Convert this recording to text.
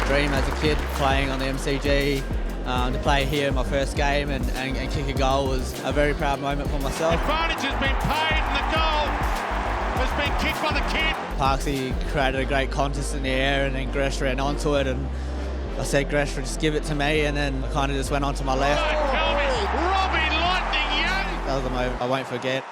Dream as a kid playing on the MCG. To play here in my first game and kick a goal was a very proud moment for myself. Advantage has been paid and the goal has been kicked by the kid. Parksy created a great contest in the air and then Gresh ran onto it and I said, Gresh, just give it to me, and then I kind of just went onto my left. Robbie Lightning Young. That was the moment I won't forget.